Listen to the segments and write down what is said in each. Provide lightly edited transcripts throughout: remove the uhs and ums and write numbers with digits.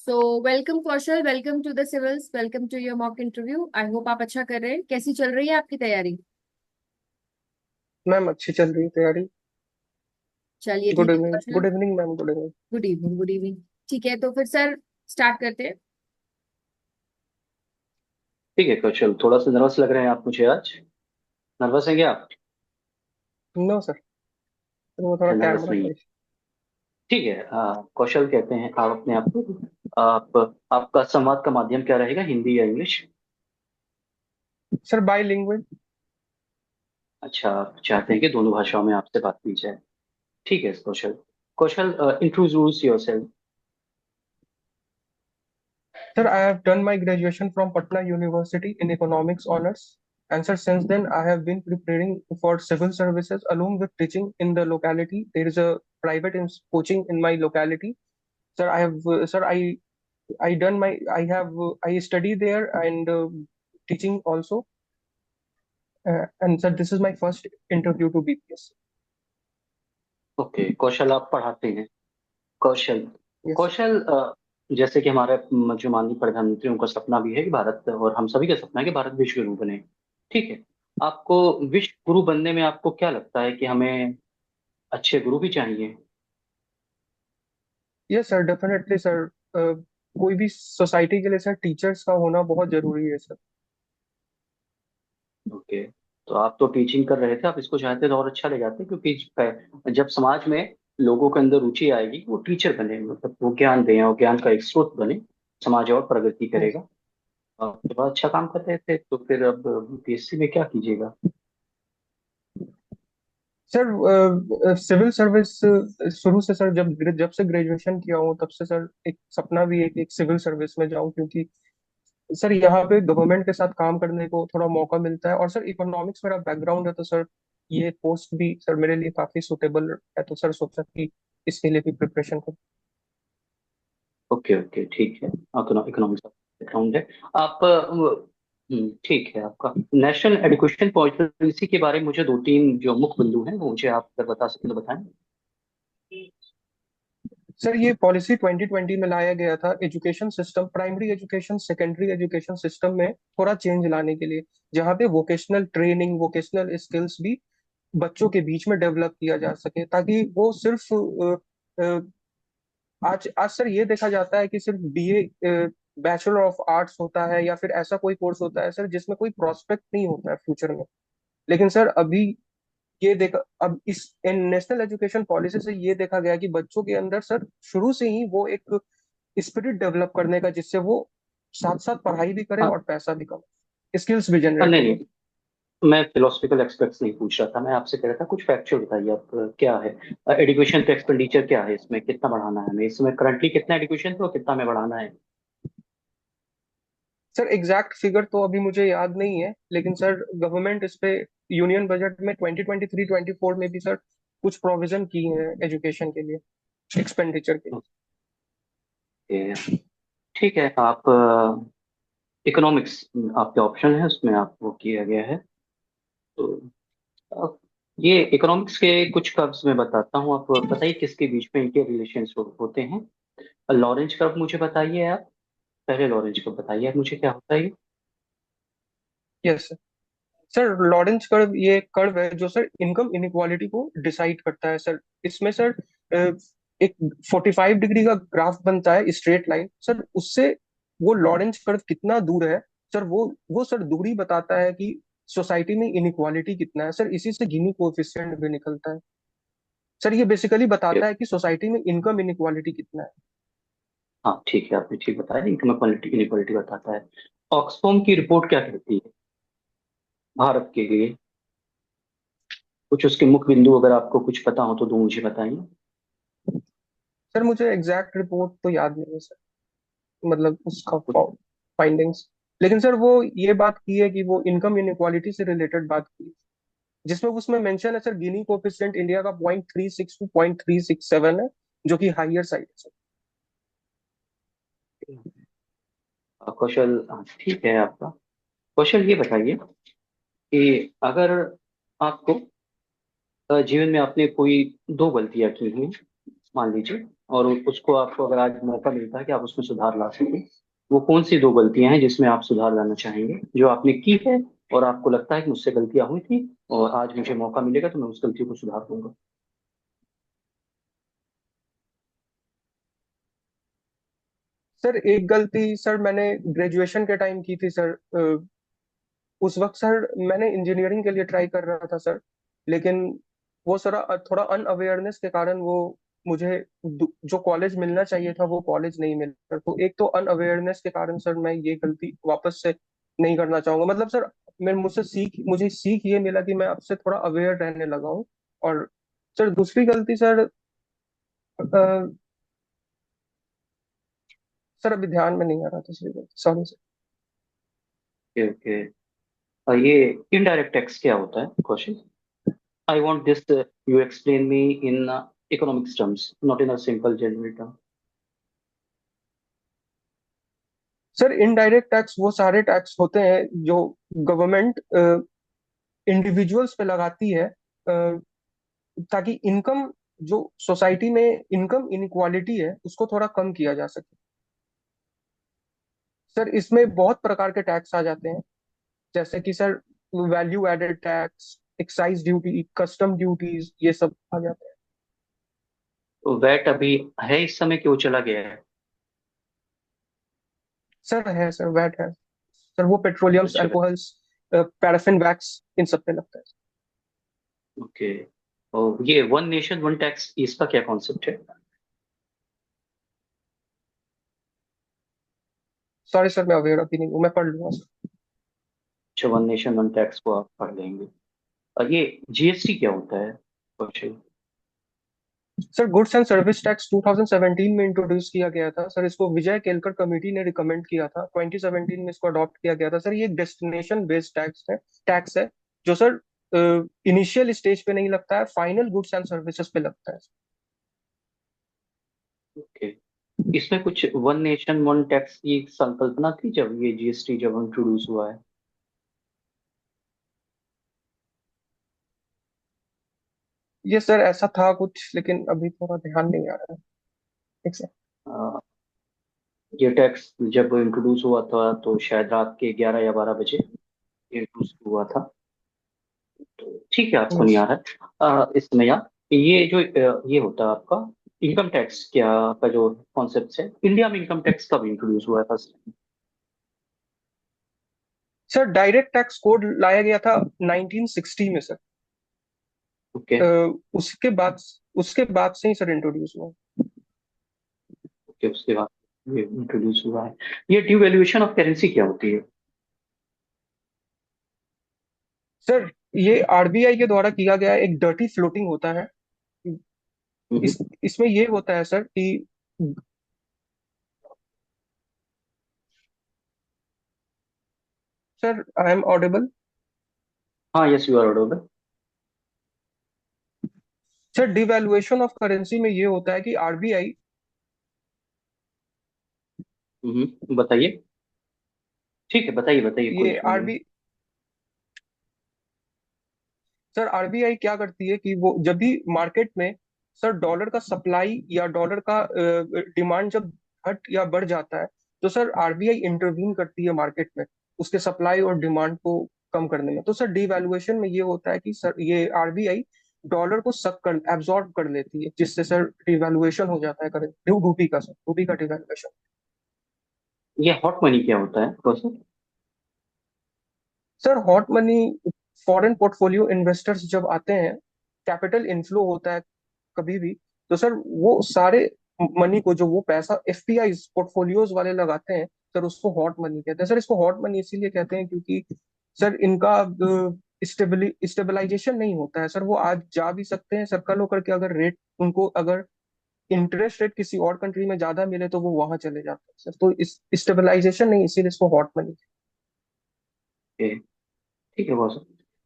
So welcome Kaushal, welcome to the civils, welcome to your mock interview. I hope आप अच्छा कर रहे हैं। कैसी चल रही है आपकी तैयारी? मैम अच्छी चल रही है तैयारी। चलिए गुड ठीक है evening, Kaushal. Good evening ma'am, good evening. Good evening, good evening. ठीक है, तो फिर सर स्टार्ट करते हैं। ठीक है कौशल, थोड़ा सा नर्वस लग रहे हैं आप मुझे आज। नर्वस हैं क्या आप? नो सर, वो थोड़ा अच्छा, नर्वस कैमरा नहीं है। का ठीक है। कौशल कहते हैं आप अपने आप को। आप आपका संवाद का माध्यम क्या रहेगा, हिंदी या इंग्लिश? Sir bilingual. अच्छा, आप चाहते हैं कि दोनों भाषाओं में आपसे बात की जाए। ठीक है Kaushal. Kaushal, introduce yourself. Sir, I have done my graduation from Patna University in economics honors. And sir, since then I have been preparing for civil services along with teaching in the locality. There is a private coaching in my locality. Sir, I done my I study there and teaching also. And sir, this is my first interview to BPS. Okay Kaushal, आप पढ़ाते हैं। कौशल। Yes. कौशल, जैसे कि हमारे जो माननीय प्रधानमंत्री, उनका सपना भी है कि भारत, और हम सभी का सपना है कि भारत विश्व गुरु बने। ठीक है। आपको विश्व गुरु बनने में आपको क्या लगता है कि हमें अच्छे गुरु भी चाहिए? Yes sir, definitely sir. कोई भी सोसाइटी के लिए सर टीचर्स का होना बहुत जरूरी है सर। ओके। तो आप तो टीचिंग कर रहे थे, आप इसको चाहते तो और अच्छा ले जाते, क्योंकि जब समाज में लोगों के अंदर रुचि आएगी, वो टीचर बने, मतलब वो ज्ञान दें और ज्ञान का एक स्रोत बने, समाज और प्रगति यस करेगा। आप तो बहुत अच्छा काम कर रहे थे, तो फिर अब यूपीएससी में क्या कीजिएगा? सर, सिविल सर्विस शुरू से सर, जब जब से ग्रेजुएशन किया हूँ तब से सर एक सपना भी है कि एक सिविल सर्विस में जाऊं, क्योंकि सर यहाँ पे गवर्नमेंट के साथ काम करने को थोड़ा मौका मिलता है। और सर इकोनॉमिक्स मेरा बैकग्राउंड है, तो सर ये पोस्ट भी सर मेरे लिए काफी सुटेबल है, तो सर सोचा कि इसके लिए भी प्रिपरेशन करूँ। ओके ओके, ठीक है। इकोनॉमिक्स बैकग्राउंड है। आप ठीक है। आपका नेशनल एजुकेशन पॉलिसी के बारे में मुझे दो तीन जो मुख्य बिंदु हैं वो मुझे आप अगर बता सकें तो बताएं। सर ये पॉलिसी 2020 में लाया गया था education system, primary education secondary education system में थोड़ा चेंज लाने के लिए, जहाँ पे वोकेशनल ट्रेनिंग वोकेशनल स्किल्स भी बच्चों के बीच में डेवलप किया जा सके, ताकि वो सिर्फ आज आज सर ये देखा जाता है कि सिर्फ बीए बैचलर ऑफ आर्ट्स होता है या फिर ऐसा कोई कोर्स होता है सर जिसमें कोई प्रोस्पेक्ट नहीं होता है फ्यूचर में। लेकिन सर अभी ये देखा, अब इस इन नेशनल एजुकेशन पॉलिसी से ये देखा गया कि बच्चों के अंदर सर शुरू से ही वो एक स्पिरिट डेवलप करने का, जिससे वो साथ साथ पढ़ाई भी करे हाँ। और पैसा भी कमाए, स्किल्स भी जनरेट नहीं हो। नहीं, मैं फिलोसफिकल एस्पेक्ट्स नहीं पूछ रहा था, मैं आपसे कह रहा था कुछ फैक्चुअल बताइए आप। क्या है एजुकेशन का एक्सपेंडिचर, क्या है इसमें, कितना बढ़ाना है हमें, इसमें करंटली कितना एजुकेशन पे और कितना हमें बढ़ाना है? सर एग्जैक्ट फिगर तो अभी मुझे याद नहीं है, लेकिन सर गवर्नमेंट इस पे यूनियन बजट में 2023-24 में भी सर कुछ प्रोविजन की है एजुकेशन के लिए, एक्सपेंडिचर के लिए। ओके, ठीक है। आप इकोनॉमिक्स आपके ऑप्शन है, उसमें आपको किया गया है। तो अ, ये इकोनॉमिक्स के कुछ कर्व्स में बताता हूँ, आप बताइए किसके बीच में इनके रिलेशंस होते हैं। लॉरेंज कर्व मुझे बताइए आप। पहले लॉरेंज कर्व बताइए आप मुझे, क्या होता है ये? Yes sir. Sir Lawrence curve ये कर्व है जो सर इनकम इनक्वालिटी को डिसाइड करता है सर। इसमें सर अ, एक 45 डिग्री का ग्राफ बनता है, स्ट्रेट लाइन सर, उससे वो लॉरेंस कर्व कितना दूर है सर, वो सर दूरी बताता है कि सोसाइटी में इनक्वालिटी कितना है सर। इसी से गिनी कोएफिशिएंट भी निकलता है सर। ये बेसिकली बताता है कि सोसाइटी में इनकम इनक्वालिटी कितना है। हाँ ठीक है, आपने ठीक बताया, इनकम क्वालिटी इनक्वालिटी बताता है। ऑक्सफोम की रिपोर्ट क्या कहती है भारत के लिए? कुछ उसके मुख्य बिंदु अगर आपको कुछ पता हो तो दो मुझे बताइए। सर मुझे एग्जैक्ट रिपोर्ट तो याद नहीं है सर, मतलब उसका आपको फाइंडिंग्स। लेकिन सर वो ये बात की है कि वो इनकम इनक्वालिटी से रिलेटेड बात की, जिसमें उसमें मेंशन है सर गिनी कोएफिशिएंट इंडिया का 0.36 टू 0.367 है, जो कि हाइयर साइड है सर। कौशल, ठीक है आपका। कौशल ये बताइए कि अगर आपको जीवन में आपने कोई दो गलतियां की हैं, मान लीजिए, और उसको आपको अगर आज मौका मिलता है कि आप उसमें सुधार ला सकें, वो कौन सी दो गलतियां हैं जिसमें आप सुधार लाना चाहेंगे, जो आपने की है और आपको लगता है कि मुझसे गलतियां हुई थी और आज मुझे मौका मिलेगा तो मैं उस गलती को सुधार दूंगा। सर एक गलती सर मैंने ग्रेजुएशन के टाइम की थी सर। उस वक्त सर मैंने इंजीनियरिंग के लिए ट्राई कर रहा था सर, लेकिन वो सर थोड़ा अनअवेयरनेस के कारण वो मुझे जो कॉलेज मिलना चाहिए था वो कॉलेज नहीं मिला सर। तो एक तो अनअवेयरनेस के कारण सर मैं ये गलती वापस से नहीं करना चाहूंगा। मतलब सर मैं मुझे सीख ये मिला कि मैं अब से थोड़ा अवेयर रहने लगा हूँ। और सर दूसरी गलती सर, सर अभी ध्यान में नहीं आ रहा दूसरी गलती, सॉरी सर। Okay okay. ये इनडायरेक्ट टैक्स क्या होता है Kaushik? I want this you explain me in economics terms, not in a simple general term. Sir indirect tax वो सारे टैक्स होते हैं जो गवर्नमेंट इंडिविजुअल्स पे लगाती है, ताकि इनकम, जो सोसाइटी में इनकम इनइक्वालिटी है उसको थोड़ा कम किया जा सके। सर इसमें बहुत प्रकार के टैक्स आ जाते हैं, जैसे कि sir value added tax, excise duty, custom duties, ये सब आ जाते हैं। तो वैट अभी है इस समय, क्यों चला गया है? सर है सर, वैट है सर, वो पेट्रोलियम्स, अच्छा। अल्कोहल्स, पैराफिन वैक्स, इन सब पे लगता है। ओके। और ये वन नेशन वन टैक्स, इसका क्या कॉन्सेप्ट है? सॉरी सर मैं अवेयर अभी नहीं हूँ, मैं पढ़ लूंगा सर। अच्छा, वन नेशन वन टैक्स को आप पढ़ लेंगे। और ये जीएसटी क्या होता है Kaushik? Sir goods and service tax 2017 में इंट्रोड्यूस किया गया था सर। इसको विजय केलकर कमेटी ने रिकमेंड किया था, 2017 में इसको अडॉप्ट किया गया था सर। ये एक डेस्टिनेशन बेस्ड टैक्स है जो सर इनिशियल स्टेज पे नहीं लगता है, फाइनल गुड्स एंड सर्विसेज पे लगता है। ओके। इसमें कुछ वन नेशन वन टैक्स की संकल्पना थी जब ये जीएसटी जब इंट्रोड्यूस हुआ है? ये सर ऐसा था कुछ, लेकिन अभी थोड़ा ध्यान नहीं आ रहा है। एक सेकंड। अ, ये टैक्स जब इंट्रोड्यूस हुआ था तो शायद रात के 11 या 12 बजे इंट्रोड्यूस हुआ था। तो ठीक है, आपको नहीं यस आ रहा है इसमें यार। ये जो ये होता है आपका इनकम टैक्स क्या का जो कॉन्सेप्ट है, इंडिया में इनकम टैक्स कब इंट्रोड्यूस हुआ है first? Sir direct tax code लाया गया था 1960 में सर। ओके अ, उसके बाद से ही सर इंट्रोड्यूस हुआ। ओके। उसके बाद ये इंट्रोड्यूस हुआ है। ये डिवैल्यूएशन ऑफ करेंसी क्या होती है? सर ये आरबीआई के द्वारा किया गया एक डर्टी फ्लोटिंग होता है। हम्म। इसमें ये होता है सर कि, सर आई एम ऑडिबल? हाँ, yes you are audible. Sir devaluation of currency में ये होता है कि आरबीआई, बताइए। ठीक है, बताइए बताइए, कोई ये इशू नहीं है। आरबी सर आरबीआई क्या करती है कि वो जब भी मार्केट में सर डॉलर का सप्लाई या डॉलर का डिमांड जब घट या बढ़ जाता है, तो सर आरबीआई इंटरवीन करती है मार्केट में उसके सप्लाई और डिमांड को कम करने में। तो सर डिवैल्यूएशन में ये होता है कि सर ये आरबीआई डॉलर को सक कर एब्जॉर्ब कर लेती है, जिससे सर डिवैल्यूएशन हो जाता है करेंट रूपी का, सर रूपी का डिवैल्यूएशन। ये हॉट मनी क्या होता है process? Sir hot money, foreign portfolio investors जब आते हैं, कैपिटल इनफ्लो होता है कभी भी, तो सर वो सारे मनी को, जो वो पैसा एफपीआई पोर्टफोलियोज वाले लगाते हैं, सर उसको हॉट मनी कहते हैं। सर इसको हॉट मनी इसीलिए कहते हैं क्योंकि सर इनका स्टेबलाइजेशन नहीं होता है सर। वो आज जा भी सकते हैं सर, कल होकर के अगर रेट उनको, अगर इंटरेस्ट रेट किसी और कंट्री में ज्यादा मिले तो वो वहां चले जाते हैं सर। तो इस स्टेबलाइजेशन नहीं, इसीलिए इसको हॉट मनी। ओके, ठीक है बॉस।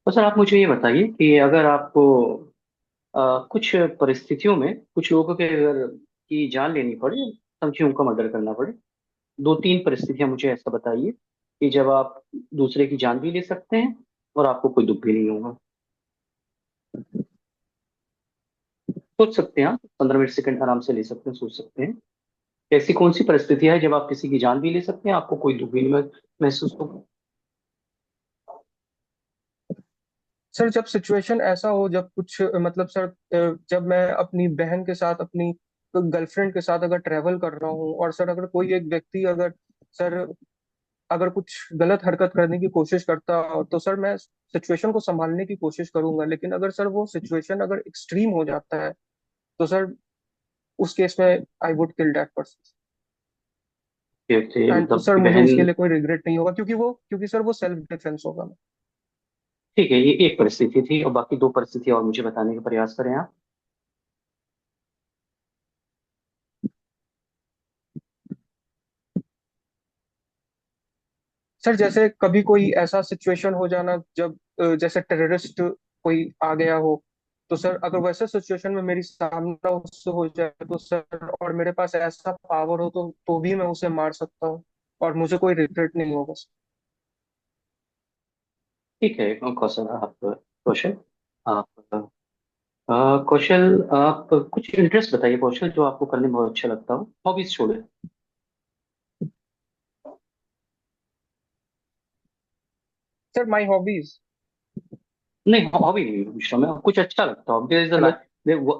तो सर आप मुझे ये बताइए कि अगर आपको कुछ परिस्थितियों में कुछ लोगों के अगर की जान लेनी पड़े, समझिए उनका मर्डर करना पड़े, दो तीन परिस्थितियां मुझे ऐसा बताइए कि जब आप दूसरे की जान भी ले सकते हैं और आपको कोई दुख भी नहीं होगा। सोच सकते हैं आप, 15 मिनट सेकंड आराम से ले सकते हैं, सोच सकते हैं। ऐसी कौन सी परिस्थिति है जब आप किसी की जान भी ले सकते हैं, आपको कोई दुख भी नहीं महसूस होगा? सर जब सिचुएशन ऐसा हो, जब कुछ मतलब सर जब मैं अपनी बहन के साथ, अपनी गर्लफ्रेंड के साथ अगर ट्रेवल कर रहा हूँ, और सर अगर कोई एक व्यक्ति अगर सर अगर कुछ गलत हरकत करने की कोशिश करता हो, तो सर मैं सिचुएशन को संभालने की कोशिश करूंगा। लेकिन अगर सर वो सिचुएशन अगर एक्सट्रीम हो जाता है, तो सर उस केस में I would kill that person. कि एंड मतलब सर आपकी मुझे बहन। उसके लिए कोई रिग्रेट नहीं होगा, क्योंकि सर वो सेल्फ डिफेंस होगा। ठीक है, ये एक परिस्थिति थी, और बाकी दो परिस्थिति और मुझे बताने का प्रयास करें आप। सर जैसे कभी कोई ऐसा सिचुएशन हो जाना, जब जैसे टेररिस्ट कोई आ गया हो, तो सर अगर वैसे सिचुएशन में मेरी सामना उससे हो जाए, तो सर और मेरे पास ऐसा पावर हो, तो भी मैं उसे मार सकता हूँ, और मुझे कोई रिग्रेट नहीं होगा। ठीक है कौशल, आप कौशल आप कौशल, आप कुछ इंटरेस्ट बताइए कौशल, जो आपको करने में बहुत अच्छा लगता हो, हॉबीज छोड़े। Sir my hobbies. नहीं, हॉबी नहीं पूछ रहा मैं, कुछ अच्छा लगता हो। Hello.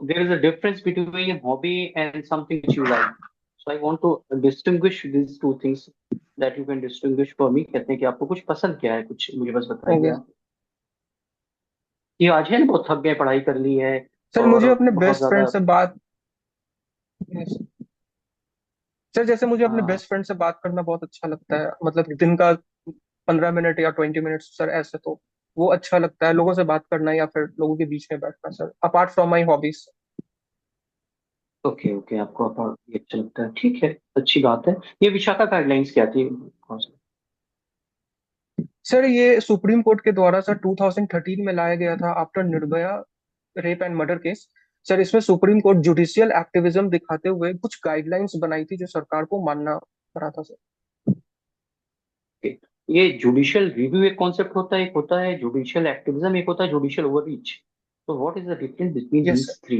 There is a difference between hobby and something which you like. So I want to distinguish these two things, that you can distinguish for me. कहते हैं कि आपको कुछ पसंद क्या है, कुछ मुझे बस बताइए ओके। आप। ये आज है ना, बहुत थक गए, पढ़ाई कर ली है सर मुझे और अपने बहुत बेस्ट फ्रेंड ज्यादा। से बात सर जैसे मुझे अपने हाँ, बेस्ट फ्रेंड से बात करना बहुत अच्छा लगता है, मतलब दिन का 15 मिनट या 20 मिनट सर, ऐसे तो वो अच्छा लगता है लोगों से बात करना, या फिर लोगों के बीच में बैठना sir, apart from my hobbies. Okay okay, आपको ये अच्छा लगता है, ठीक है, अच्छी बात है। ये विशाखा गाइडलाइंस क्या थी, कौन सा? सर ये सुप्रीम कोर्ट के द्वारा सर 2013 में लाया गया था, after Nirbhaya rape and murder case. Sir इसमें सुप्रीम कोर्ट जुडिशियल एक्टिविज्म दिखाते हुए कुछ गाइडलाइंस बनाई थी, जो सरकार को मानना पड़ा था सर। Okay. ये जुडिशियल रिव्यू एक कॉन्सेप्ट होता है, एक होता है जुडिशियल एक्टिविज्म, एक होता है जुडिशियल ओवररीच। तो what is the difference between yes these sir. Three,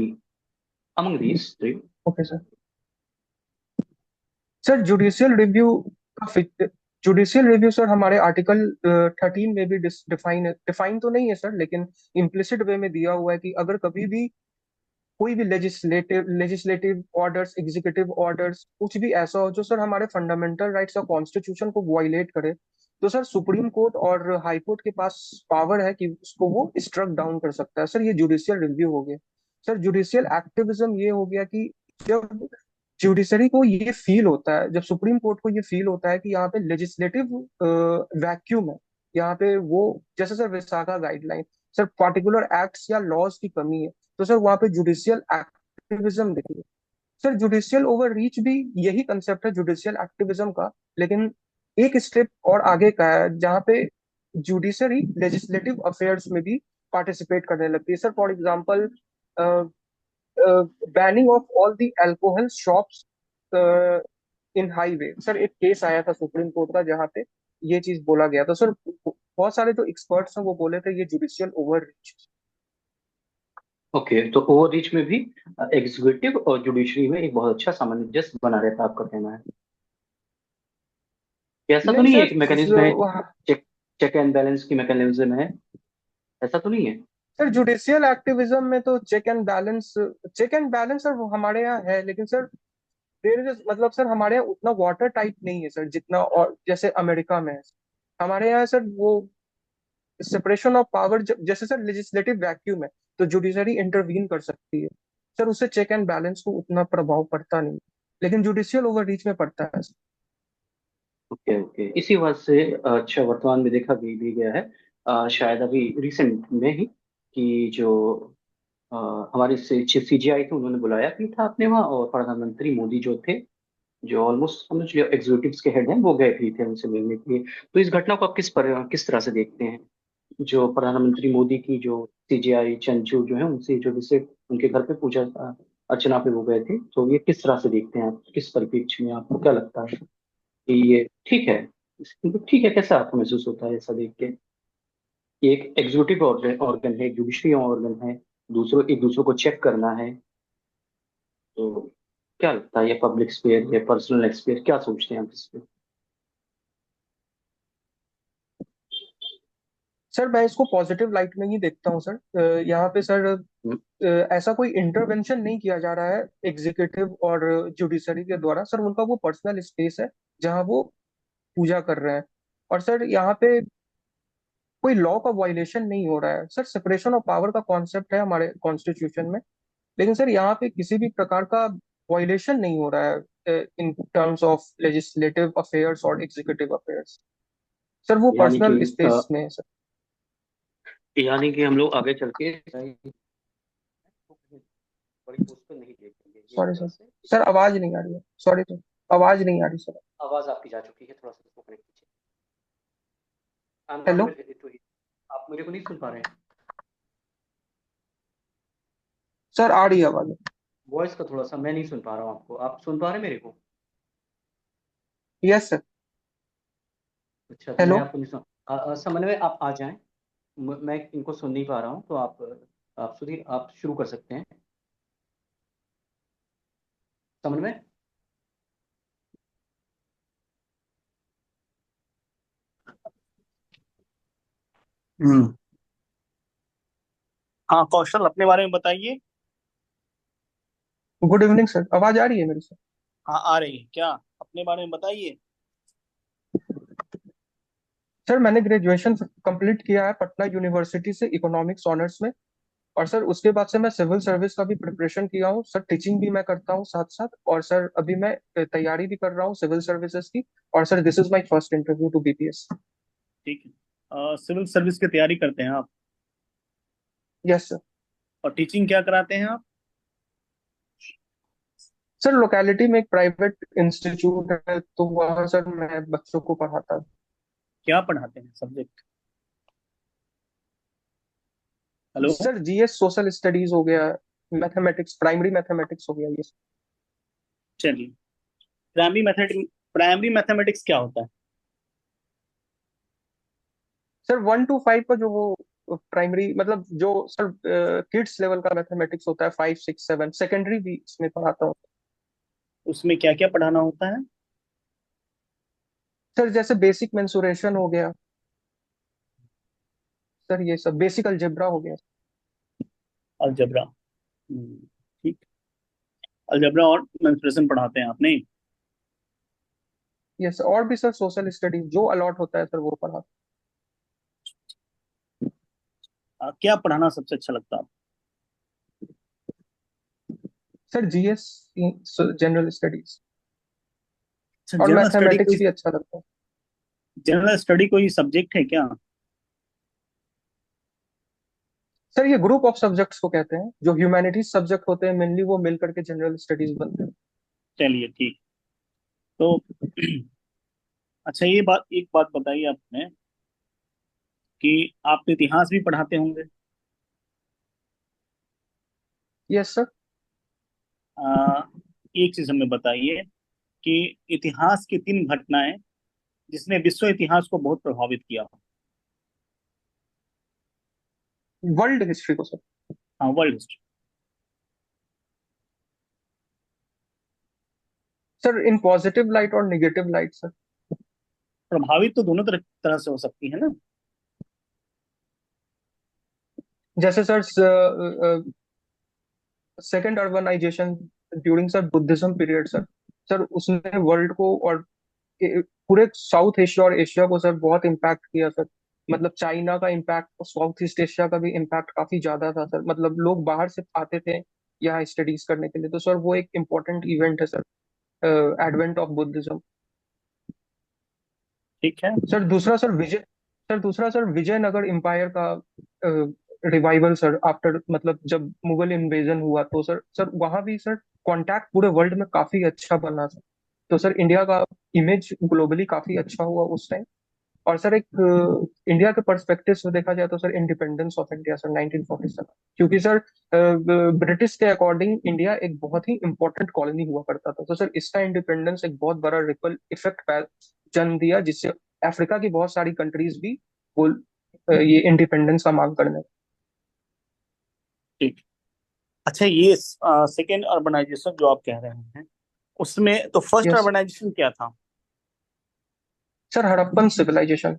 among these three? Okay sir. Sir judicial review sir हमारे आर्टिकल 13 में भी डिफाइन तो नहीं है सर, लेकिन इम्प्लिसिट वे में दिया हुआ है कि अगर कभी भी कोई भी लेजिस्लेटिव ऑर्डर्स, एग्जीक्यूटिव ऑर्डर्स, कुछ भी ऐसा हो जो सर हमारे फंडामेंटल राइट्स और कॉन्स्टिट्यूशन को वायलेट करे, तो सर सुप्रीम कोर्ट और हाई कोर्ट के पास पावर है कि उसको वो स्ट्रक डाउन कर सकता है। सर ये जुडिशियल रिव्यू हो गया। सर जुडिशियल एक्टिविज्म ये हो गया कि जब जुडिशरी को ये फील होता है, जब सुप्रीम कोर्ट को ये फील होता है कि यहाँ पे लेजिस्लेटिव वैक्यूम है, यहाँ पे वो, जैसे sir Visakha guideline, sir particular acts या लॉज की कमी है, तो सर वहां पे जुडिशियल एक्टिविज्म देखिए। सर जुडिशियल ओवर रीच भी यही कंसेप्ट है जुडिशियल एक्टिविज्म का, लेकिन एक स्टेप और आगे का है, जहाँ पे जुडिशरी लेजिस्लेटिव अफेयर्स में भी पार्टिसिपेट करने लगती है। Sir for example, banning of all the alcohol shops in highway. Sir एक केस आया था सुप्रीम कोर्ट का, जहाँ पे ये चीज बोला गया था सर। बहुत सारे जो एक्सपर्ट्स हैं वो बोले थे ये जुडिशियल ओवर रीच। ओके, तो ओवररीच में भी एग्जीक्यूटिव और जुडिशरी में एक बहुत अच्छा सामंजस्य बना रहता है, आपका कहना है? कि ऐसा तो नहीं नहीं है, सर एक मैकेनिज्म है, चेक चेक एंड बैलेंस की मैकेनिज्म है, ऐसा तो नहीं है? सर जुडिशियल एक्टिविज्म में तो चेक एंड बैलेंस सर वो हमारे यहाँ है, लेकिन सर देयर इज, मतलब सर हमारे यहाँ उतना वाटर टाइप नहीं है सर, जितना और जैसे अमेरिका में है। हमारे यहाँ सर वो सेपरेशन ऑफ पावर, जैसे सर लेजिस्लेटिव वैक्यूम है, तो जुडिशरी इंटरवीन कर सकती है। सर उससे चेक एंड बैलेंस को उतना प्रभाव पड़ता नहीं, लेकिन जुडिशियल ओवर रीच में पड़ता है। ओके ओके, इसी वजह से अच्छा, वर्तमान में देखा भी गया है, शायद अभी रिसेंट में ही, कि जो अ, हमारे से चीफ सीजीआई थे, उन्होंने बुलाया भी था अपने वहाँ, और प्रधानमंत्री मोदी जो थे, जो ऑलमोस्ट समझ लियो एग्जीक्यूटिव्स के हेड हैं, वो गए भी थे उनसे मिलने के लिए। तो इस घटना को आप किस तरह से देखते हैं? जो प्रधानमंत्री मोदी की जो सीजीआई चंचू जो है, उनसे जो विजिट उनके घर पे पूजा अर्चना पे वो गए थे, तो ये किस तरह से देखते हैं आप, किस परिप्रेक्ष्य में आपको क्या लगता है कि ये ठीक है? ठीक है, कैसा आपको महसूस होता है ऐसा देख के? ये एक एग्जीक्यूटिव ऑर्गन है, एक जुडिशरी ऑर्गन है, दूसरों एक दूसरों को चेक करना है, तो क्या लगता है, ये पब्लिक स्पेयर या पर्सनल स्पेयर, क्या सोचते हैं आप इस पे? सर मैं इसको पॉजिटिव लाइट में ही देखता हूँ सर। यहाँ पे सर हम्म, ऐसा कोई इंटरवेंशन नहीं किया जा रहा है एग्जीक्यूटिव और जुडिशरी के द्वारा। सर उनका वो पर्सनल स्पेस है जहाँ वो पूजा कर रहे हैं। और सर यहाँ पे कोई लॉ का वायलेशन नहीं हो रहा है सर। सेपरेशन ऑफ पावर का कॉन्सेप्ट है हमारे कॉन्स्टिट्यूशन में, लेकिन सर यहाँ पे किसी भी प्रकार का वायलेशन नहीं हो रहा है in terms of legislative affairs और एग्जीक्यूटिव अफेयर्स। सर वो यानी कि पर्सनल स्पेस में है सर। यानी कि हम लोग आगे चल के बड़ी पोस्ट पे नहीं देखेंगे ये सॉरी वजह सर। से। सर आवाज नहीं आ रही है, सॉरी सर। आवाज नहीं आ रही सर। आवाज आपकी जा चुकी है, थोड़ा सा इसको कनेक्ट कीजिए। I am not hello. Able to. आप मेरे को नहीं सुन पा रहे हैं? सर आ रही है आवाज। वॉइस का थोड़ा सा मैं नहीं सुन पा रहा हूँ आपको, आप सुन पा रहे हैं मेरे को? Yes sir. अच्छा, तो मैं हेलो। आपको नहीं सुन। समन्वय में आप आ जाएं। मैं इनको सुन नहीं पा रहा हूँ, तो आप सुनिए, आप शुरू कर सकते हैं। समन्वय। हम्म। हाँ कौशल, अपने बारे में बताइए। गुड इवनिंग सर, आवाज आ रही है मेरी सर? हाँ आ रही है क्या? अपने बारे में बताइए। सर मैंने ग्रेजुएशन कंप्लीट किया है पटना यूनिवर्सिटी से इकोनॉमिक्स ऑनर्स में। और सर उसके बाद से मैं सिविल सर्विस का भी प्रिपरेशन किया हूँ सर। टीचिंग भी मैं करता हूँ साथ साथ। और सर अभी मैं तैयारी भी कर रहा हूँ सिविल सर्विसेज की। और sir this is my first interview to BPS. ठीक है। सिविल सर्विस की तैयारी करते हैं आप? Yes sir. और टीचिंग क्या कराते हैं आप? सर लोकेलिटी में एक प्राइवेट इंस्टीट्यूट है तो वहाँ सर मैं बच्चों को पढ़ाता हूँ। क्या पढ़ाते हैं subject? Hello. Sir GS social studies हो गया, मैथमेटिक्स प्राइमरी मैथमेटिक्स हो गया ये। चलिए। प्राइमरी मैथमेटिक्स क्या होता है? सर 1 to 5 का जो वो प्राइमरी मतलब जो सर किड्स लेवल का मैथमेटिक्स होता है, 5 6 7 सेकेंडरी भी इसमें पढ़ाता हूँ। उसमें क्या क्या पढ़ाना होता है? सर जैसे बेसिक मेंसुरेशन हो गया सर, ये सब बेसिक अलजेब्रा हो गया। अलजबरा। ठीक। अलजबरा और मेंसुरेशन पढ़ाते हैं आप नहीं? यस, और भी सर सोशल स्टडीज जो अलॉट होता है सर वो पढ़ाता क्या पढ़ाना सबसे अच्छा लगता है आपको? हूँ। सर जीएस जनरल स्टडीज अच्छा, और मैथमेटिक्स भी अच्छा लगता है। जनरल स्टडी कोई सब्जेक्ट है क्या? सर ये ग्रुप ऑफ सब्जेक्ट्स को कहते हैं, जो ह्यूमैनिटीज सब्जेक्ट होते हैं मेनली वो मिल करके जनरल स्टडीज बनते हैं। चलिए ठीक। तो अच्छा, ये बात, एक बात बताइए आपने कि आप तो इतिहास भी पढ़ाते होंगे। Yes sir. आ, एक चीज हमें बताइए कि इतिहास की 3 घटनाएं जिसने विश्व इतिहास को बहुत प्रभावित किया हो। वर्ल्ड हिस्ट्री को सर। हाँ, world history. Sir in positive light और निगेटिव लाइट सर। प्रभावित तो दोनों तरह से हो सकती है ना। जैसे sir second urbanization during sir Buddhism period sir. Sir उसने वर्ल्ड को और पूरे साउथ एशिया और एशिया को सर बहुत इम्पैक्ट किया सर। मतलब चाइना का इम्पैक्ट और साउथ ईस्ट एशिया का भी इम्पैक्ट काफी ज्यादा था सर। मतलब लोग बाहर से आते थे यहाँ स्टडीज करने के लिए, तो सर वो एक इम्पोर्टेंट इवेंट है सर, एडवेंट ऑफ बुद्धिज्म। ठीक है। दूसरा सर विजयनगर एम्पायर का रिवाइवल सर, आफ्टर मतलब जब मुगल इन्वेजन हुआ तो सर वहां भी सर कांटेक्ट पूरे वर्ल्ड में काफी अच्छा बना सर। तो सर इंडिया का इमेज ग्लोबली काफी अच्छा हुआ उस टाइम। और सर एक इंडिया के पर्सपेक्टिव से देखा जाए तो sir independence of India sir 1947, क्योंकि सर ब्रिटिश के अकॉर्डिंग इंडिया एक बहुत ही इंपॉर्टेंट कॉलोनी हुआ करता था। तो सर इसका इंडिपेंडेंस एक बहुत बड़ा रिपल इफेक्ट जन्म दिया, जिससे अफ्रीका की बहुत सारी कंट्रीज भी ये इंडिपेंडेंस का मांग करने। ठीक। अच्छा, ये सेकेंड अर्बनाइजेशन जो आप कह रहे हैं, उसमें तो फर्स्ट यस अर्बनाइजेशन क्या था? Sir, Harappan civilization.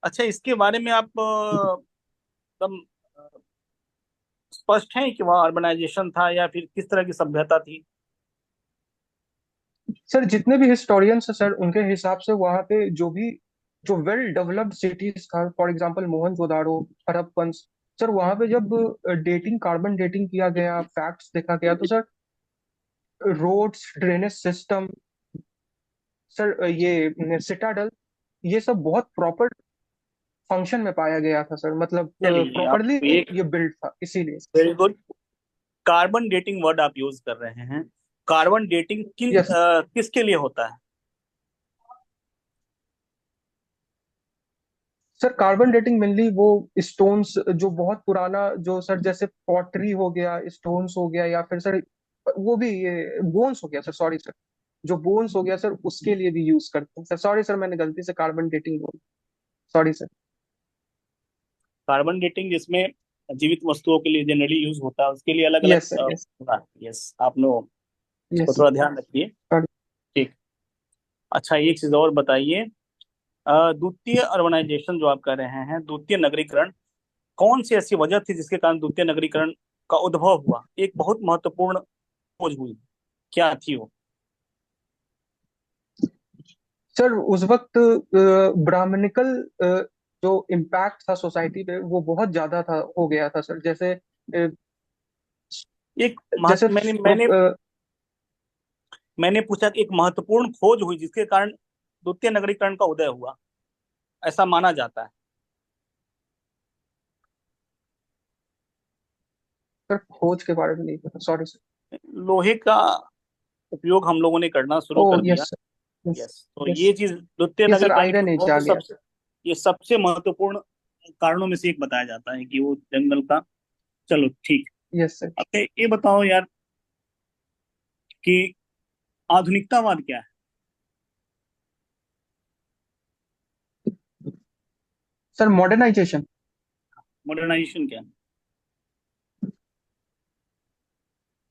अच्छा, इसके बारे में आप एकदम स्पष्ट हैं कि वहाँ अर्बनाइजेशन था या फिर किस तरह की सभ्यता थी? सर जितने भी हिस्टोरियंस हैं सर, उनके हिसाब से वहाँ पे जो भी जो वेल डेवलप्ड सिटीज था, for example Mohenjodaro, Harappan, sir वहाँ पे जब डेटिंग, कार्बन डेटिंग किया गया, फैक्ट्स देखा गया, तो sir roads, drainage system, sir ये सिटाडल, ये सब बहुत प्रॉपर फंक्शन में पाया गया था सर, मतलब चलिए, आप प्रॉपरली एक ये बिल्ड था इसीलिए। Very good carbon dating word आप यूज कर रहे हैं। कार्बन डेटिंग यस किसके लिए होता है? सर, कार्बन डेटिंग मेनली वो स्टोन्स जो बहुत पुराना, जो सर जैसे पॉटरी हो गया, स्टोन्स हो गया, या फिर सर वो भी ये बोन्स हो गया सर, सॉरी सर, जो बोन्स हो गया सर, उसके लिए भी यूज करते हैं सर। सॉरी सर, मैंने गलती से कार्बन डेटिंग बोल, सॉरी सर। कार्बन डेटिंग जिसमें जीवित वस्तुओं के लिए जनरली यूज होता है, उसके लिए अलग अलग यस सर, यस होता है। यस, आप लोग इसको यस थोड़ा ध्यान रखिए। सॉरी। ठीक। अच्छा, एक चीज और बताइए। द्वितीय अर्बनाइजेशन जो आप कह रहे हैं, द्वितीय नगरीकरण, कौन सी ऐसी वजह थी जिसके कारण द्वितीय नगरीकरण का उद्भव हुआ? एक बहुत महत्वपूर्ण खोज हुई, क्या थी वो? सर उस वक्त ब्राह्मणिकल जो इम्पैक्ट था सोसाइटी पे, वो बहुत ज्यादा था, हो गया था सर, जैसे एक जैसे मैंने मैंने मैंने पूछा कि एक महत्वपूर्ण खोज हुई जिसके कारण द्वितीय नगरीकरण का उदय हुआ, ऐसा माना जाता है। सर खोज के बारे में नहीं पता, सॉरी सर। लोहे का उपयोग हम लोगों ने करना शुरू ओह कर दिया। यस सर, यस यस, तो यस। ये चीज द्वितीय ये सर नगरीकरण के आयरन एज उद्भव आ में गया। सबसे ये सबसे महत्वपूर्ण कारणों में से एक बताया जाता है कि वो जंगल का। चलो ठीक। Yes sir. अब ये बताओ यार कि आधुनिकतावाद क्या है? Sir modernisation. मॉडर्नाइजेशन क्या है?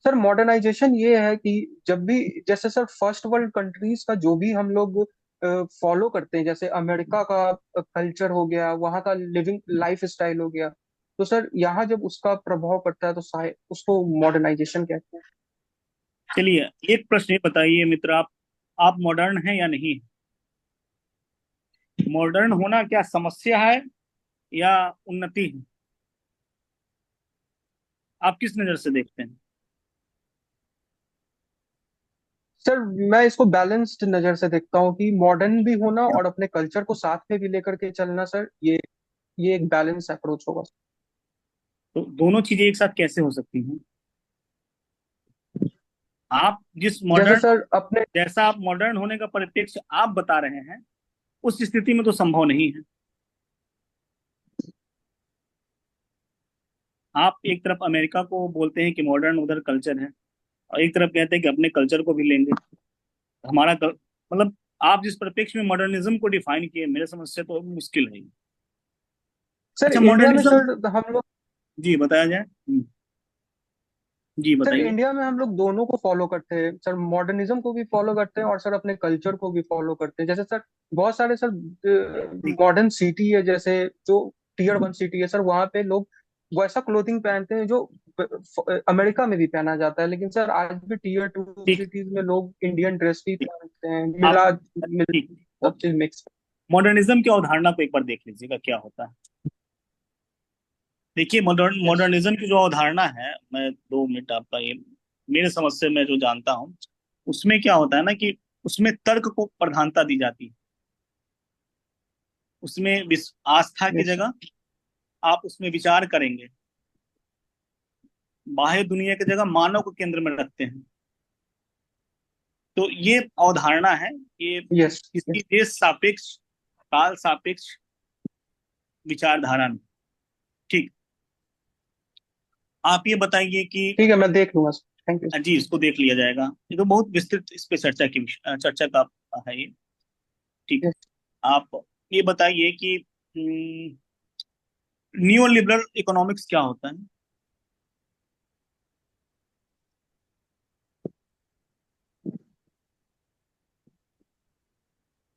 सर मॉडर्नाइजेशन ये है कि जब भी, जैसे सर फर्स्ट वर्ल्ड कंट्रीज का जो भी हम लोग फॉलो करते हैं, जैसे अमेरिका का कल्चर हो गया, वहाँ का लिविंग लाइफ स्टाइल हो गया, तो सर यहाँ जब उसका प्रभाव पड़ता है तो उसको मॉडर्नाइजेशन कहते हैं। चलिए, एक प्रश्न ये बताइए मित्र, आप मॉडर्न हैं या नहीं? मॉडर्न होना क्या समस्या है या उन्नति है? आप किस नजर से देखते हैं? सर मैं इसको बैलेंस्ड नजर से देखता हूँ कि मॉडर्न भी होना और अपने कल्चर को साथ में भी लेकर के चलना, सर ये एक बैलेंस अप्रोच होगा। तो दोनों चीजें एक साथ कैसे हो सकती हैं? आप जिस जैसे मॉडर्न सर अपने, जैसा आप मॉडर्न होने का परिप्रेक्ष्य आप बता रहे हैं, उस स्थिति में तो संभव नहीं है। आप एक तरफ अमेरिका को बोलते हैं कि मॉडर्न उधर कल्चर है, और एक तरफ कहते हैं कि अपने कल्चर को भी लेंगे। मतलब आप जिस परिप्रेक्ष्य में मॉडर्निज्म को डिफाइन किए, मेरे समझ से तो मुश्किल है। सर अच्छा, इंडिया में मॉडर्निज्म। सर हम लोग, जी, बताया जाए। जी, सर बताइए। इंडिया में हम लोग दोनों को फॉलो करते हैं सर, मॉडर्निज्म को भी फॉलो करते हैं और सर अपने कल्चर को भी फॉलो करते हैं। जैसे सर बहुत सारे सर ठीक। मॉडर्न सिटी है, जैसे जो टीयर 1 सिटी है सर, वहाँ पे लोग वैसा क्लोथिंग पहनते हैं जो अमेरिका में भी पहना जाता है, लेकिन सर आज भी टीयर 2 ठीक। सिटीज में लोग इंडियन ड्रेस भी ठीक। पहनते हैं, आप ठीक। सब ओके। चीज मिक्स। मॉडर्निज्म की अवधारणा को एक बार देख लीजिएगा क्या होता है। देखिए, यस मॉडर्निज्म की जो अवधारणा है, मैं 2 मिनट आपका ये मेरे समझ से मैं जो जानता हूँ, उसमें क्या होता है ना कि उसमें तर्क को प्रधानता दी जाती है। उसमें आस्था की यस सर। जगह आप उसमें विचार करेंगे। बाह्य दुनिया की जगह मानव को केंद्र में रखते हैं। तो ये अवधारणा है, ये यस किसी यस। देश सापेक्ष, काल सापेक्ष विचारधारा में। ठीक। आप ये बताइए कि ठीक है, मैं देख लूंगा सर, थैंक यू। जी, इसको देख लिया जाएगा। ये तो बहुत विस्तृत इस पे चर्चा का है ये। ठीक। यस आप ये बताइए कि नियो लिबरल इकोनॉमिक्स क्या होता है?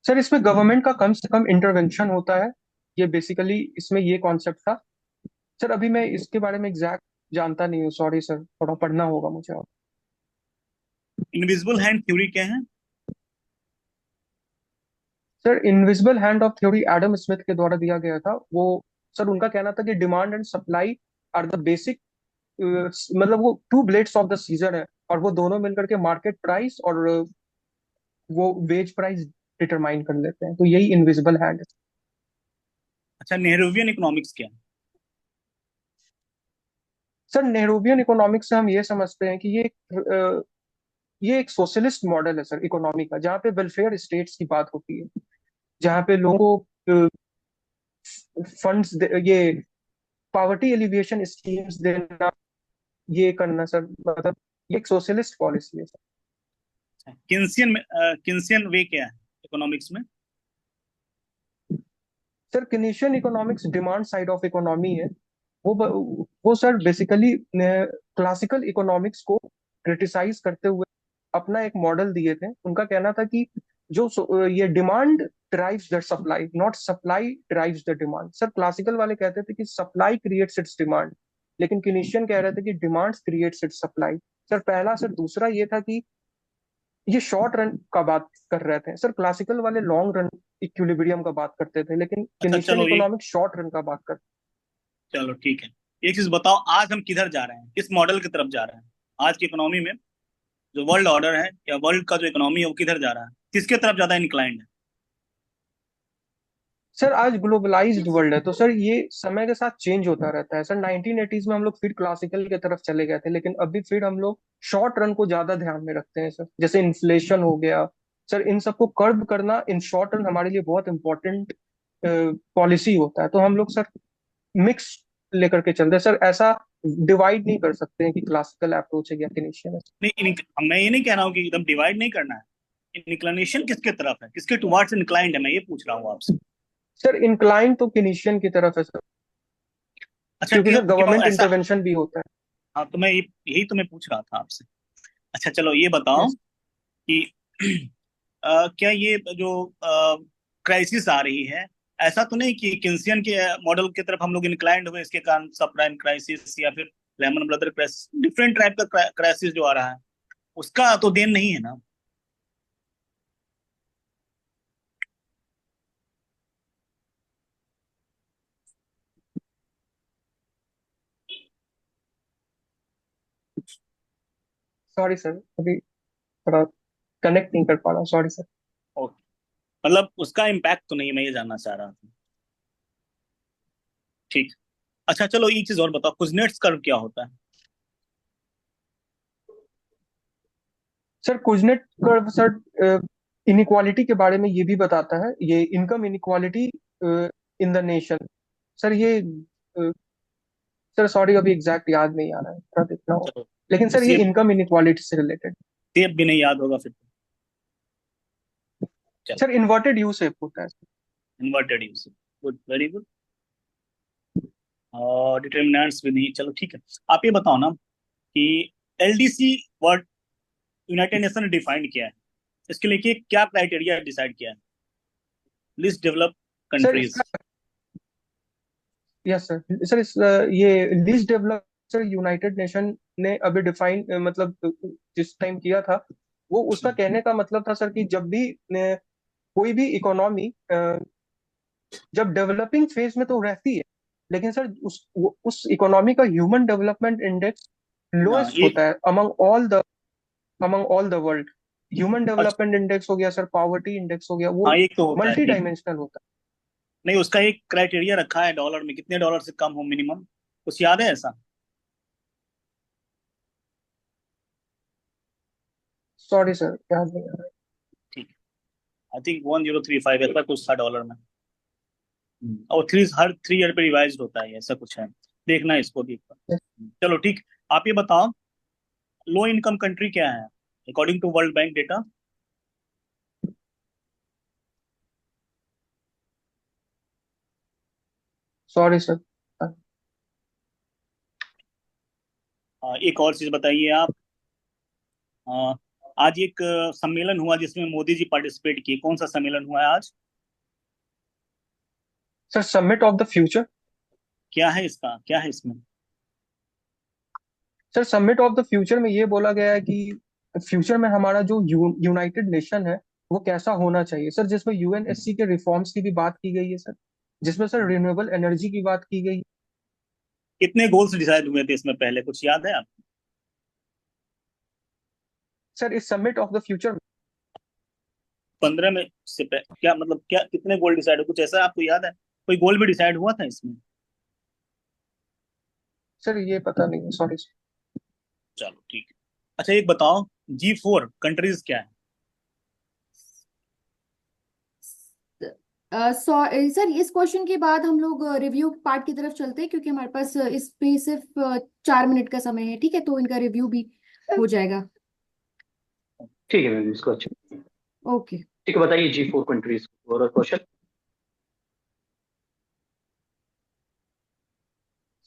सर इसमें गवर्नमेंट का कम से कम इंटरवेंशन होता है, ये बेसिकली इसमें ये कॉन्सेप्ट था। सर अभी मैं इसके बारे में एग्जैक्ट जानता नहीं हूँ, सॉरी सर, थोड़ा पढ़ना होगा मुझे और। इनविजिबल हैंड थ्योरी क्या है? Sir invisible hand of theory Adam Smith के द्वारा दिया गया था वो। सर उनका कहना था कि demand and supply are the basic, मतलब वो two blades of the scissor है, और वो दोनों मिलकर के मार्केट प्राइस और वो वेज प्राइस डिटरमाइन कर लेते हैं, तो यही इनविजिबल हैंड है। अच्छा, नेहरूवियन इकोनॉमिक्स क्या है? सर नेहरूवियन इकोनॉमिक्स से हम ये समझते हैं कि ये एक सोशलिस्ट मॉडल है सर इकोनॉमी का, जहाँ पे वेलफेयर स्टेट्स की बात होती है, जहाँ पे लोगों को फंड्स, ये पॉवर्टी एलिविएशन स्कीम्स देना, ये करना सर, मतलब ये एक सोशलिस्ट पॉलिसी है सर। किन्सियन वे क्या है इकोनॉमिक्स में? Sir Keynesian economics demand side of economy है। वो सर बेसिकली क्लासिकल इकोनॉमिक्स को क्रिटिसाइज करते हुए अपना एक मॉडल दिए थे। उनका कहना था कि ये demand drives the supply, not supply drives the demand. Sir classical वाले कहते थे कि सप्लाई क्रिएट्स इट्स डिमांड, लेकिन किनेशियन कह रहे थे कि demand creates it's supply. Sir पहला। सर दूसरा ये था कि ये शॉर्ट रन का बात कर रहे थे, सर क्लासिकल वाले लॉन्ग रन इक्विलिब्रियम का बात करते थे, लेकिन अच्छा केनेशियन चलो ये, इकोनॉमिक्स शॉर्ट रन का बात करते। चलो ठीक है, एक चीज बताओ, आज हम किधर जा रहे हैं, किस मॉडल की तरफ जा रहे हैं? आज की इकोनॉमी में जो वर्ल्ड ऑर्डर है या वर्ल्ड का जो इकोनॉमी है वो किधर जा रहा है, किसके तरफ ज्यादा इंक्लाइंड है? सर आज ग्लोबलाइज्ड वर्ल्ड है, तो सर ये समय के साथ चेंज होता रहता है। सर 1980s में हम लोग फिर क्लासिकल की तरफ चले गए थे, लेकिन अभी फिर हम लोग शॉर्ट रन को ज्यादा ध्यान में रखते हैं सर, जैसे इन्फ्लेशन हो गया। सर इन सबको कर्ब करना इन शॉर्ट रन हमारे लिए बहुत इंपॉर्टेंट पॉलिसी होता है, तो हम लोग सर मिक्स लेकर के चलते हैं सर। ऐसा डिवाइड नहीं कर सकते हैं कि क्लासिकल अप्रोच है या केनेशियन है। नहीं मैं ये नहीं कह रहा हूँ कि एकदम डिवाइड नहीं करना है, इंक्लिनेशन किसके तरफ है, किसके टुवार्ड्स इंक्लाइंड है, मैं ये पूछ रहा हूँ आपसे। सर इंक्लाइन तो केनेशियन की तरफ है सर, अच्छा क्योंकि सर क्यों गवर्नमेंट ऐसा? इंटरवेंशन भी होता हाँ तो मैं यही तो मैं पूछ रहा था आपसे। अच्छा चलो ये है। बताओ कि क्या ये जो क्राइसिस आ रही है, ऐसा तो नहीं कि किन्सियन के मॉडल की तरफ हम लोग इंक्लाइंड हुए इसके कारण सब प्राइम क्राइसिस या फिर lemon brother crisis, different type का क्राइसिस जो आ रहा है उसका तो देन नहीं है ना? सॉरी सर, अभी थोड़ा कनेक्ट नहीं कर पा रहा, सॉरी सर। ओके, मतलब उसका इम्पैक्ट तो नहीं, मैं ये जानना चाह रहा था। ठीक। अच्छा चलो एक चीज और बताओ, कुजनेट्स कर्व क्या होता है? Sir Kuznets curve sir inequality के बारे में ये भी बताता है, ये income inequality in the nation. Sir ये सर सॉरी अभी एग्जैक्ट याद नहीं आ रहा है, थोड़ा देखना होगा, चलो, लेकिन तो सर ये सेब, इनकम इनइक्वालिटी से रिलेटेड। सेब भी नहीं याद होगा फिर तो। चलो, सर इन्वर्टेड यू शेप होता है। Inverted use, good, very good. और डिटर्मिनेंट्स भी नहीं, चलो ठीक है। आप ये बताओ ना कि एलडीसी वर्ड यूनाइटेड नेशन ने डिफाइंड किया है, इसके लिए क्या क्राइटेरिया डिसाइड किया है? List develop sir countries. इसका, यस सर, सर ये least develop sir United nation ने अभी डिफाइन, मतलब जिस टाइम किया था, वो उसका कहने का मतलब था सर कि जब भी कोई भी इकोनॉमी जब डेवलपिंग फेज में तो रहती है, लेकिन सर उस इकोनॉमी का ह्यूमन डेवलपमेंट इंडेक्स हाँ लोएस्ट एक, होता है among all the world. Human अच्छा, डेवलपमेंट इंडेक्स हो गया सर, पॉवर्टी इंडेक्स हो गया, वो हाँ एक तो होता है मल्टी ठीक। डायमेंशनल होता नहीं उसका एक क्राइटेरिया रखा है डॉलर में, कितने डॉलर से कम हो मिनिमम, कुछ याद है ऐसा? है। सॉरी सर याद नहीं आ रहा ठीक है, आई थिंक 1035 ऐसा कुछ था डॉलर में। और हर 3 ईयर पे रिवाइज होता है, ऐसा कुछ है, देखना है इसको भी एक बार। है। चलो ठीक। आप ये बताओ, लो इनकम कंट्री क्या है according to world bank data? Sorry sir. एक और चीज बताइए आप, आज एक सम्मेलन हुआ जिसमें मोदी जी पार्टिसिपेट किए, कौन सा सम्मेलन हुआ है आज? Sir summit of the future. क्या है इसका, क्या है इसमें? Sir summit of the future में ये बोला गया है कि फ्यूचर में हमारा जो यूनाइटेड नेशन है वो कैसा होना चाहिए सर, जिसमें यूएनएससी के रिफॉर्म्स की भी बात की गई है सर, जिसमें सर रिन्यूएबल एनर्जी की बात की गई। कितने गोल्स डिसाइड हुए थे इसमें, पहले कुछ याद है आपको? सर इस समिट ऑफ द फ्यूचर 15 में से क्या मतलब, क्या कितने गोल डिसाइड हुए, कुछ ऐसा आपको याद है? कोई गोल भी डिसाइड हुआ था इसमें? सर ये पता नहीं है, सॉरी। चलो ठीक है। अच्छा एक बताओ, G4 कंट्रीज क्या है? सर इस क्वेश्चन के बाद हम लोग रिव्यू पार्ट की तरफ चलते हैं, क्योंकि हमारे पास इस पे सिर्फ 4 मिनट का समय है, ठीक है? तो इनका रिव्यू भी हो जाएगा। ठीक है मैम, इसको अच्छा। ओके। ठीक है, बताइए G4 कंट्रीज और क्वेश्चन।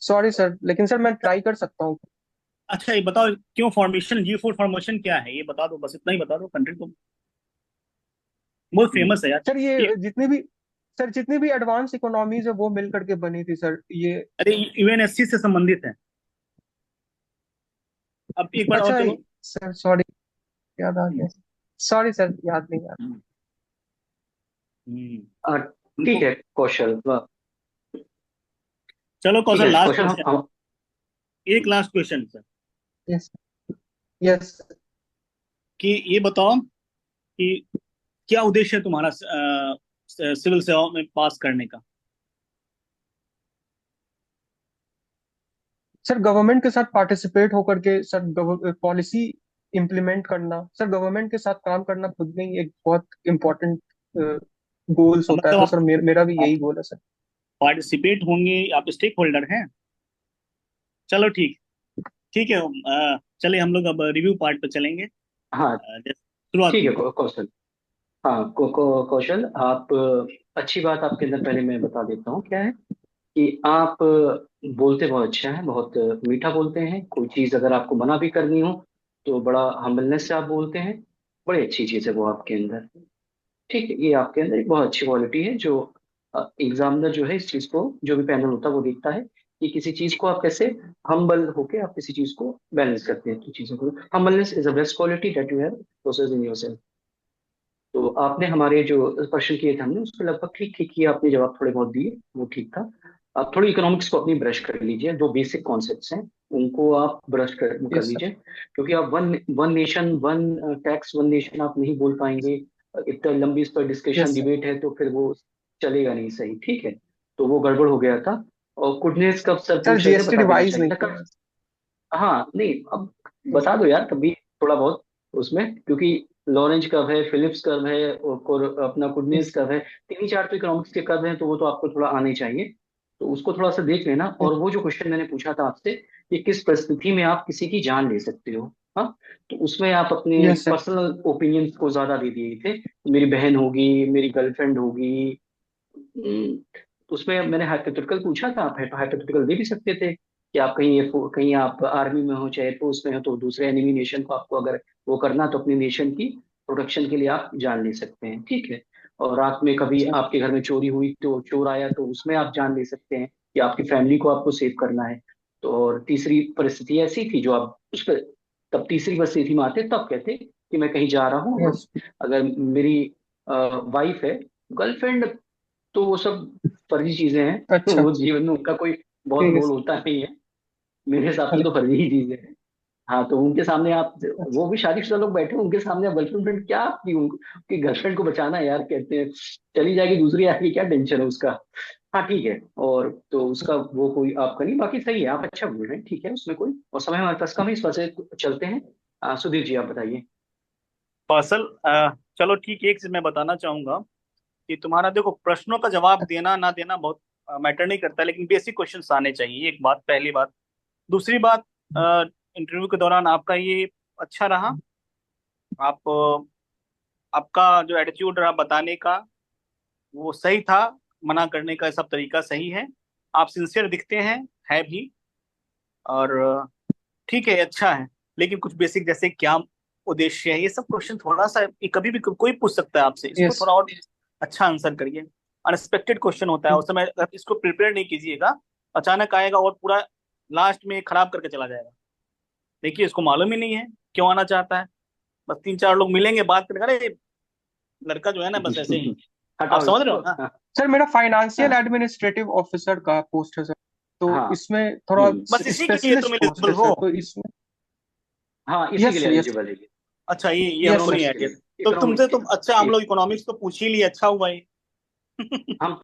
सॉरी सर, लेकिन सर मैं ट्राई कर सकता हूँ। अच्छा ये बताओ, क्यों फॉर्मेशन, G4 फॉर्मेशन क्या है ये बता दो, बस इतना ही बता दो। कंट्री तो बहुत फेमस है यार सर ये। ये जितनी भी एडवांस इकोनॉमीज है वो मिल करके बनी थी सर ये। अरे यूएनएससी से संबंधित है। अब एक बार और अच्छा चलो। सर सॉरी, याद आ गया। सॉरी सर, याद नहीं आ हम्म, ठीक उनको। है कौशल, चलो ठीक कौशल, है लास्ट कौशल, क्वेश्चन। एक लास्ट क्वेश्चन सर, रहा। यस। यस। कि ये बताओ कि क्या उद्देश्य है तुम्हारा सिविल सेवा में पास करने का? सर गवर्नमेंट के साथ पार्टिसिपेट होकर के सर पॉलिसी इम्प्लीमेंट करना, सर गवर्नमेंट के साथ काम करना खुद में ही एक बहुत इम्पोर्टेंट गोल्स तो होता है, मतलब तो सर मेरा भी आप यही गोल है सर। पार्टिसिपेट होंगे, आप स्टेक होल्डर हैं। चलो ठीक, ठीक है। चलिए हम लोग अब रिव्यू पार्ट पे चलेंगे। हाँ शुरुआत ठीक है कीजिए। कौशल। हाँ कौशल, आप अच्छी बात आपके अंदर पहले मैं बता देता हूँ क्या है कि आप बोलते बहुत अच्छा है, बहुत मीठा बोलते हैं। कोई चीज़ अगर आपको मना भी करनी हो तो बड़ा हम्बलनेस से आप बोलते हैं। बड़ी अच्छी चीज़ है वो आपके अंदर। ठीक है, ये आपके अंदर एक बहुत अच्छी क्वालिटी है जो एग्जामिनर जो है इस चीज़ को, जो भी पैनल होता है वो देखता है कि किसी चीज़ को आप कैसे हम्बल होके आप किसी चीज़ को बैलेंस करते हैं। तो चीज़ों को humbleness is a best quality that you have process in yourself. तो आपने हमारे जो क्वेश्चन किए थे हमने उसको लगभग ठीक ठीक किया, आपने जवाब थोड़े बहुत दिए, वो ठीक था। आप थोड़ी इकोनॉमिक्स को अपनी ब्रश कर लीजिए, जो बेसिक कॉन्सेप्ट्स हैं उनको आप ब्रश कर यस सर। लीजिए। क्योंकि आप one one nation one tax one nation आप नहीं बोल पाएंगे। इतना लंबी इस पर डिस्कशन यस सर। डिबेट है तो फिर वो चलेगा नहीं सही, ठीक है? तो वो गड़बड़ हो गया था। और कुडनेस कब सर सर पूछ रहे थे, जीएसटी बता देना रिवाइज चाहिए नहीं था किया कब। है। हाँ नहीं, अब यस बता दो यार तभी थोड़ा बहुत उसमें, क्योंकि लॉरेंज कर्व है, फिलिप्स कर्व है और अपना कुडनेस यस कर्व है। तीन ही चार तो इकोनॉमिक्स के कर्व हैं, तो वो तो आपको थोड़ा आना ही चाहिए। तो उसको थोड़ा सा देख लेना। और वो जो क्वेश्चन मैंने पूछा था आपसे कि किस परिस्थिति में आप किसी की जान ले सकते हो, हाँ, तो उसमें आप अपने यस सर। पर्सनल ओपिनियंस को ज्यादा दे दिए थे। मेरी बहन होगी, मेरी गर्लफ्रेंड होगी। उसमें मैंने हाइपोथेटिकल पूछा था, आप हाइपोथेटिकल दे भी सकते थे कि आप कहीं आप आर्मी में हो चाहे एयरफोर्स में हो, तो दूसरे एनिमी नेशन को आपको अगर वो करना तो अपनी नेशन की प्रोटेक्शन के लिए आप जान ले सकते हैं, ठीक है? और रात में कभी सर आपके घर में चोरी हुई तो चोर आया तो उसमें आप जान ले सकते हैं कि आपकी फैमिली को आपको सेव करना है। तो और तीसरी परिस्थिति ऐसी थी जो आप उस पर, तब तीसरी परिस्थिति में आते तब कहते कि मैं कहीं जा रहा हूँ और यस। अगर मेरी वाइफ है, गर्लफ्रेंड, तो वो सब फर्जी चीजें हैं अच्छा। वो जीवन में उनका कोई बहुत ठीक है रोल सर। होता नहीं है। मेरे हिसाब से अरे तो फर्जी ही चीजें हैं। हाँ, तो उनके सामने आप, अच्छा। वो भी शादीशुदा लोग बैठे हैं, उनके सामने आप गर्लफ्रेंड क्या आपकी उनकी गर्लफ्रेंड को बचाना है यार, कहते हैं चली जाएगी दूसरी आएगी, क्या टेंशन है उसका। हाँ ठीक है, और तो उसका वो कोई आपका नहीं, बाकी सही है, आप अच्छा बोल रहे हैं, ठीक है उसमें कोई। और समय हमारे पास कम है, इस वजह से चलते हैं। सुधीर जी आप बताइए। कौशल, चलो ठीक है, एक चीज मैं बताना चाहूंगा कि तुम्हारा देखो, प्रश्नों का जवाब देना ना देना बहुत मैटर नहीं करता, लेकिन बेसिक क्वेश्चंस आने चाहिए, एक बात, पहली बात। दूसरी बात, इंटरव्यू के दौरान आपका ये अच्छा रहा। आप आपका जो एटीट्यूड रहा बताने का वो सही था, मना करने का सब तरीका सही है। आप सिंसियर दिखते हैं, है भी। और ठीक है, अच्छा है। लेकिन कुछ बेसिक, जैसे क्या उद्देश्य है, ये सब क्वेश्चन थोड़ा सा ये कभी भी कोई पूछ सकता है आपसे, इसको यस। थोड़ा और अच्छा आंसर करिए। अनएक्सपेक्टेड क्वेश्चन होता है, उस समय अगर इसको प्रिपेयर नहीं कीजिएगा, अचानक आएगा और पूरा लास्ट में खराब करके चला जाएगा। देखिए इसको मालूम ही नहीं है क्यों आना चाहता है, बस 3-4 लोग मिलेंगे बात करेंगे, अरे लड़का जो है ना बस ऐसे ही। आप हटाओ समझ रहे हो इसको। ना? सर मेरा फाइनेंशियल हाँ एडमिनिस्ट्रेटिव ऑफिसर का पोस्ट है सर, तो हाँ इसमें थोड़ा बस इसी के लिए तुम स्पेशलिस्ट पोस्ट एलिजिबल है हो। सर, तो इसमें हाँ, इसी के यस लिए सर, यस एलिजिबल है ये। अच्छा ये हम यस लोग सर। नहीं इकोनॉमिक्स के आएंगे लिए, तो तुमसे इकोनॉमिक्स के तो, अच्छा हम लिए। लोग इकोनॉमिक्स तो पूछ ही लिए, अच्छा हुआ ये। हम